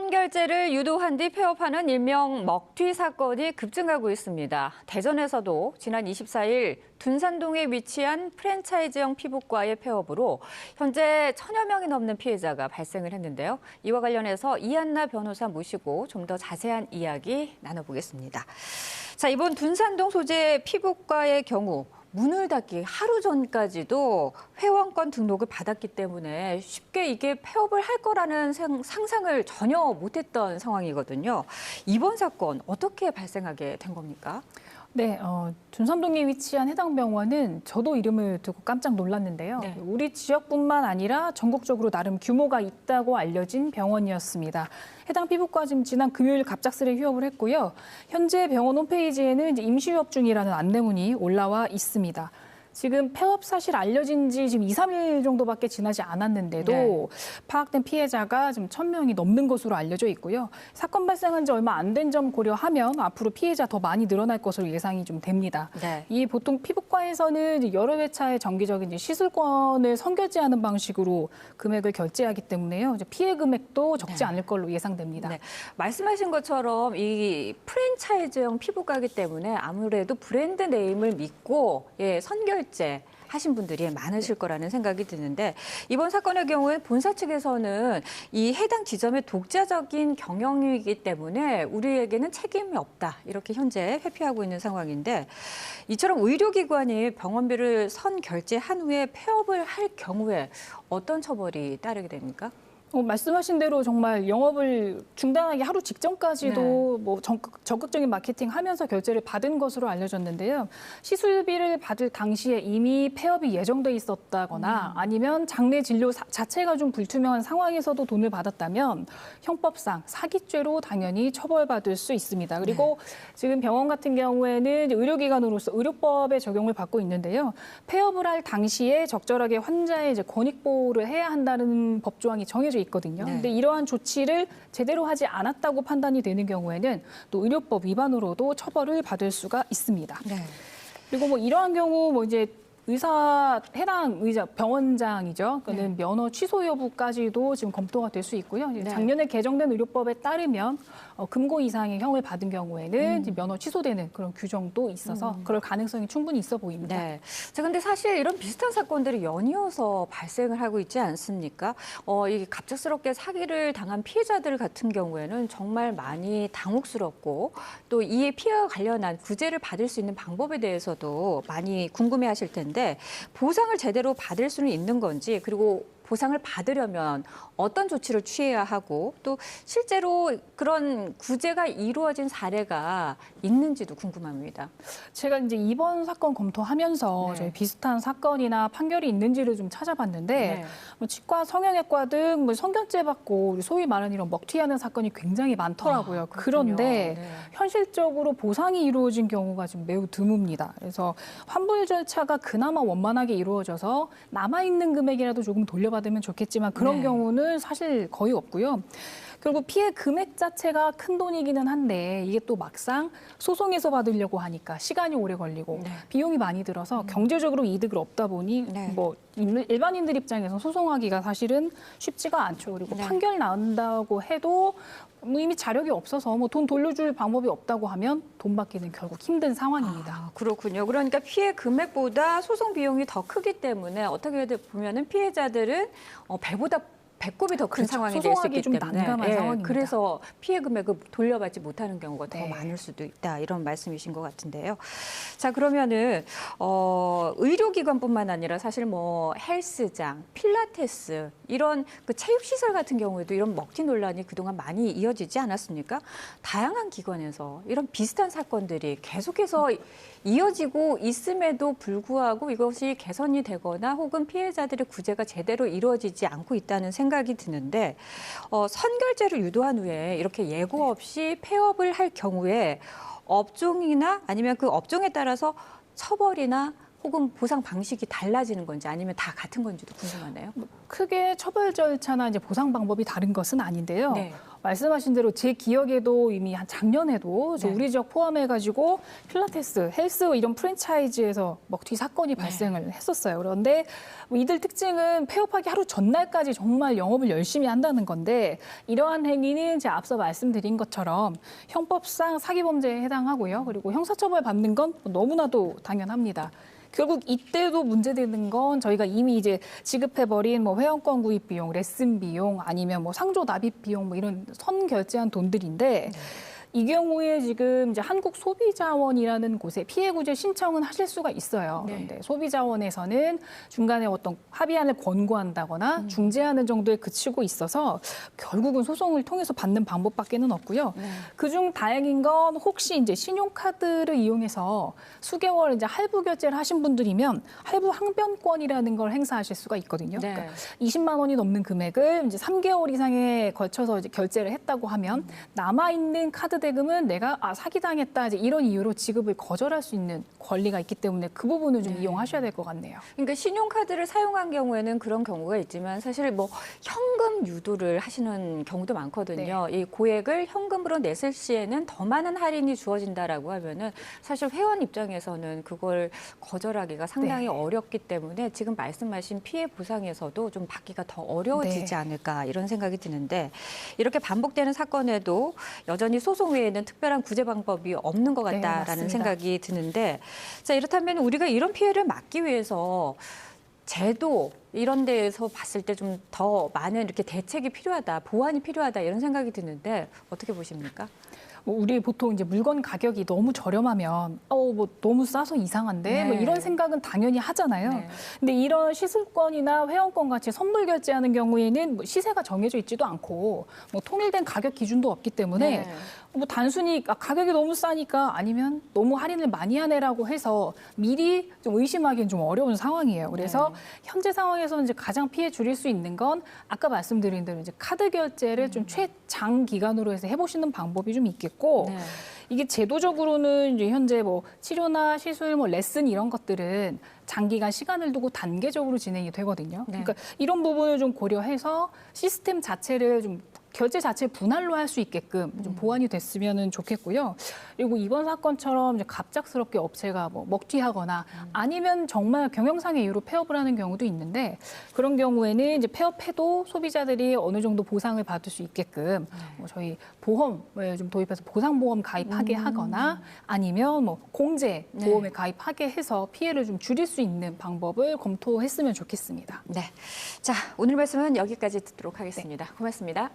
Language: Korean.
선결제를 유도한 뒤 폐업하는 일명 먹튀 사건이 급증하고 있습니다. 대전에서도 지난 24일 둔산동에 위치한 프랜차이즈형 피부과의 폐업으로 현재 1000여 명이 넘는 피해자가 발생을 했는데요. 이와 관련해서 이한나 변호사 모시고 좀 더 자세한 이야기 나눠보겠습니다. 자, 이번 둔산동 소재 피부과의 경우 문을 닫기 하루 전까지도 회원권 등록을 받았기 때문에 쉽게 이게 폐업을 할 거라는 상상을 전혀 못했던 상황이거든요. 이번 사건 어떻게 발생하게 된 겁니까? 네, 둔산동에 위치한 해당 병원은 저도 이름을 듣고 깜짝 놀랐는데요. 네. 우리 지역뿐만 아니라 전국적으로 나름 규모가 있다고 알려진 병원이었습니다. 해당 피부과 지난 금요일 갑작스레 휴업을 했고요. 현재 병원 홈페이지에는 임시 휴업 중이라는 안내문이 올라와 있습니다. 지금 폐업 사실 알려진 지 지금 2, 3일 정도밖에 지나지 않았는데도 네. 파악된 피해자가 지금 1000명이 넘는 것으로 알려져 있고요. 사건 발생한 지 얼마 안 된 점 고려하면 앞으로 피해자 더 많이 늘어날 것으로 예상이 좀 됩니다. 네. 이 보통 피부과에서는 여러 회차의 정기적인 시술권을 선결제하는 방식으로 금액을 결제하기 때문에요. 피해 금액도 적지 네. 않을 걸로 예상됩니다. 네. 말씀하신 것처럼 이 프랜차이즈형 피부과이기 때문에 아무래도 브랜드 네임을 믿고 선결제 하신 분들이 많으실 거라는 생각이 드는데 이번 사건의 경우에 본사 측에서는 이 해당 지점의 독자적인 경영이기 때문에 우리에게는 책임이 없다. 이렇게 현재 회피하고 있는 상황인데 이처럼 의료기관이 병원비를 선결제한 후에 폐업을 할 경우에 어떤 처벌이 따르게 됩니까? 말씀하신 대로 정말 영업을 중단하기 하루 직전까지도 적극적인 마케팅하면서 결제를 받은 것으로 알려졌는데요. 시술비를 받을 당시에 이미 폐업이 예정돼 있었다거나 아니면 장내 진료 자체가 좀 불투명한 상황에서도 돈을 받았다면 형법상 사기죄로 당연히 처벌받을 수 있습니다. 그리고 지금 병원 같은 경우에는 의료기관으로서 의료법의 적용을 받고 있는데요. 폐업을 할 당시에 적절하게 환자의 권익보호를 해야 한다는 법조항이 정해져 있거든요. 그런데 이러한 조치를 제대로 하지 않았다고 판단이 되는 경우에는 또 의료법 위반으로도 처벌을 받을 수가 있습니다. 네. 그리고 이러한 경우 이제 해당 의사 병원장이죠. 그는 면허 취소 여부까지도 지금 검토가 될 수 있고요. 네. 작년에 개정된 의료법에 따르면 금고 이상의 형을 받은 경우에는 이제 면허 취소되는 그런 규정도 있어서 그럴 가능성이 충분히 있어 보입니다. 네. 자, 근데 사실 이런 비슷한 사건들이 연이어서 발생을 하고 있지 않습니까? 이 갑작스럽게 사기를 당한 피해자들 같은 경우에는 정말 많이 당혹스럽고 또 이에 피해와 관련한 구제를 받을 수 있는 방법에 대해서도 많이 궁금해하실 텐데 보상을 제대로 받을 수는 있는 건지 그리고 보상을 받으려면 어떤 조치를 취해야 하고 또 실제로 그런 구제가 이루어진 사례가 있는지도 궁금합니다. 제가 이제 이번 사건 검토하면서 저희 비슷한 사건이나 판결이 있는지를 좀 찾아봤는데 치과, 성형외과 등 선결제 받고 소위 말하는 이런 먹튀하는 사건이 굉장히 많더라고요. 그런데 현실적으로 보상이 이루어진 경우가 좀 매우 드뭅니다. 그래서 환불 절차가 그나마 원만하게 이루어져서 남아있는 금액이라도 조금 돌려받으면 좋겠지만 그런 경우는 사실 거의 없고요. 그리고 피해 금액 자체가 큰 돈이기는 한데 이게 또 막상 소송에서 받으려고 하니까 시간이 오래 걸리고 비용이 많이 들어서 경제적으로 이득을 얻다 보니 일반인들 입장에서 소송하기가 사실은 쉽지가 않죠. 그리고 판결 나온다고 해도 이미 자력이 없어서 돈 돌려줄 방법이 없다고 하면 돈 받기는 결국 힘든 상황입니다. 그렇군요. 그러니까 피해 금액보다 소송 비용이 더 크기 때문에 어떻게 보면은 피해자들은 배보다 배꼽이 더 큰 상황이 될 수 있기 때문에 난감한 상황입니다. 그래서 피해 금액을 돌려받지 못하는 경우가 더 많을 수도 있다 이런 말씀이신 것 같은데요. 자, 그러면은 의료기관뿐만 아니라 사실 헬스장, 필라테스 이런 그 체육시설 같은 경우에도 이런 먹튀 논란이 그동안 많이 이어지지 않았습니까? 다양한 기관에서 이런 비슷한 사건들이 계속해서 이어지고 있음에도 불구하고 이것이 개선이 되거나 혹은 피해자들의 구제가 제대로 이루어지지 않고 있다는 생각이 드는데 선결제를 유도한 후에 이렇게 예고 없이 폐업을 할 경우에 업종이나 아니면 그 업종에 따라서 처벌이나 혹은 보상 방식이 달라지는 건지 아니면 다 같은 건지도 궁금하네요. 크게 처벌 절차나 이제 보상 방법이 다른 것은 아닌데요. 말씀하신 대로 제 기억에도 이미 한 작년에도 저 네. 우리 지역 포함해가지고 필라테스, 헬스 이런 프랜차이즈에서 먹튀 사건이 발생을 했었어요. 그런데 뭐 이들 특징은 폐업하기 하루 전날까지 정말 영업을 열심히 한다는 건데 이러한 행위는 제가 앞서 말씀드린 것처럼 형법상 사기범죄에 해당하고요. 그리고 형사처벌 받는 건 너무나도 당연합니다. 결국 이때도 문제되는 건 저희가 이미 이제 지급해버린 뭐 회원권 구입 비용, 레슨 비용, 아니면 뭐 상조 납입 비용 뭐 이런 선 결제한 돈들인데 이 경우에 지금 이제 한국소비자원이라는 곳에 피해 구제 신청은 하실 수가 있어요. 네. 그런데 소비자원에서는 중간에 어떤 합의안을 권고한다거나 중재하는 정도에 그치고 있어서 결국은 소송을 통해서 받는 방법밖에는 없고요. 네. 그중 다행인 건 혹시 이제 신용카드를 이용해서 수개월 이제 할부 결제를 하신 분들이면 할부 항변권이라는 걸 행사하실 수가 있거든요. 네. 그러니까 20만 원이 넘는 금액을 이제 3개월 이상에 걸쳐서 이제 결제를 했다고 하면 남아 있는 카드 대금은 내가 사기당했다 이제 이런 이유로 지급을 거절할 수 있는 권리가 있기 때문에 그 부분을 좀 이용하셔야 될 것 같네요. 그러니까 신용카드를 사용한 경우에는 그런 경우가 있지만 사실 뭐 현금 유도를 하시는 경우도 많거든요. 이 고액을 현금으로 냈을 시에는 더 많은 할인이 주어진다라고 하면은 사실 회원 입장에서는 그걸 거절하기가 상당히 어렵기 때문에 지금 말씀하신 피해 보상에서도 좀 받기가 더 어려워지지 않을까 이런 생각이 드는데 이렇게 반복되는 사건에도 여전히 소송 외에는 특별한 구제 방법이 없는 것 같다라는 맞습니다. 생각이 드는데 자 이렇다면 우리가 이런 피해를 막기 위해서 제도 이런 데에서 봤을 때 좀 더 많은 이렇게 대책이 필요하다, 보완이 필요하다 이런 생각이 드는데 어떻게 보십니까? 뭐 우리 보통 이제 물건 가격이 너무 저렴하면 뭐 너무 싸서 이상한데 뭐 네. 이런 생각은 당연히 하잖아요. 네. 근데 이런 시술권이나 회원권 같이 선물 결제하는 경우에는 뭐 시세가 정해져 있지도 않고 뭐 통일된 가격 기준도 없기 때문에 네. 뭐 단순히 가격이 너무 싸니까 아니면 너무 할인을 많이 하네라고 해서 미리 좀 의심하기는 좀 어려운 상황이에요. 그래서 현재 상황에서는 이제 가장 피해 줄일 수 있는 건 아까 말씀드린 대로 이제 카드 결제를 좀 최장 기간으로 해서 해보시는 방법이 좀 있겠고 네. 이게 제도적으로는 이제 현재 뭐 치료나 시술, 뭐 레슨 이런 것들은 장기간 시간을 두고 단계적으로 진행이 되거든요. 네. 그러니까 이런 부분을 좀 고려해서 시스템 자체를 좀 결제 자체 분할로 할 수 있게끔 좀 보완이 됐으면 좋겠고요. 그리고 이번 사건처럼 이제 갑작스럽게 업체가 뭐 먹튀하거나 아니면 정말 경영상의 이유로 폐업을 하는 경우도 있는데 그런 경우에는 이제 폐업해도 소비자들이 어느 정도 보상을 받을 수 있게끔 뭐 저희 보험을 좀 도입해서 보상보험 가입하게 하거나 아니면 뭐 공제 보험에 가입하게 해서 피해를 좀 줄일 수 있는 방법을 검토했으면 좋겠습니다. 네. 자, 오늘 말씀은 여기까지 듣도록 하겠습니다. 고맙습니다.